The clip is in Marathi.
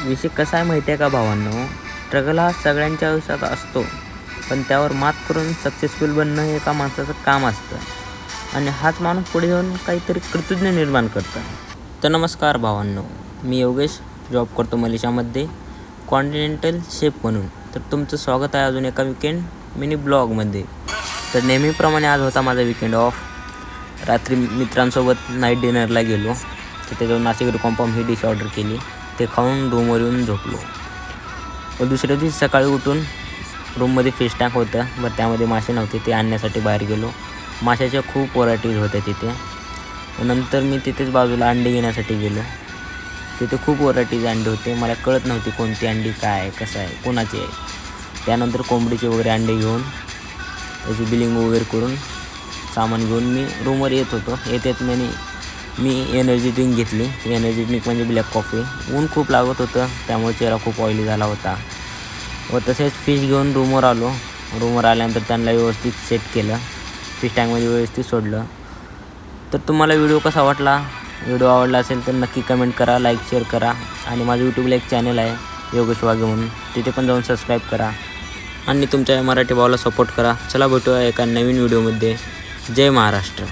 विषय कसा आहे माहिती आहे का भावांनो, स्ट्रगल हा सगळ्यांच्या आयुष्यात असतो, पण त्यावर मात करून सक्सेसफुल बनणं हे एका माणसाचं काम असतं आणि हाच माणूस पुढे जाऊन काहीतरी कृतज्ञ निर्माण करतो. तर नमस्कार भावांनो, मी योगेश जॉब करतो मलेशियामध्ये कॉन्टिनेंटल शेफ म्हणून. तर तुमचं स्वागत आहे अजून एका विकेंड मिनी ब्लॉगमध्ये. तर नेहमीप्रमाणे आज होता माझा विकेंड ऑफ. रात्री मित्रांसोबत नाईट डिनरला गेलो. तिथे जाऊन नाशिक कॉम्पॉम ही डिश ऑर्डर केली. ते खाऊन रूमवर येऊन झोपलो. व दुसऱ्या दिवशी सकाळी उठून रूममध्ये फिश टँक होतं, व त्यामध्ये मासे नव्हते, ते आणण्यासाठी बाहेर गेलो. माशाच्या खूप व्हरायटीज होत्या तिथे. व नंतर मी तिथेच बाजूला अंडी घेण्यासाठी गेलो. तिथे खूप व्हरायटीज अंडी होते. मला कळत नव्हती कोणती अंडी काय आहे, कसं आहे, कोणाची आहे. त्यानंतर कोंबडीचे वगैरे अंडे घेऊन त्याची बिलिंग वगैरे करून सामान घेऊन मी रूमवर येत होतो. येत मी एनर्जी ड्रिंक घेतली. एनर्जी ड्रिंक म्हणजे ब्लॅक कॉफी. ऊन खूप लागत होतं, त्यामुळे चेहरा खूप ऑइली झाला होता. व तसेच फिश घेऊन रूमवर आलो. रूमवर आल्यानंतर त्यांना व्यवस्थित सेट केलं, फिश टँकमध्ये व्यवस्थित सोडलं. तर तुम्हाला व्हिडिओ कसा वाटला? व्हिडिओ आवडला असेल तर नक्की कमेंट करा, लाईक शेअर करा. आणि माझं यूट्यूबला एक चॅनल आहे योगेश वाघे म्हणून, तिथे पण जाऊन सबस्क्राईब करा आणि तुमच्या मराठी भावाला सपोर्ट करा. चला भेटूया एका नवीन व्हिडिओमध्ये. जय महाराष्ट्र.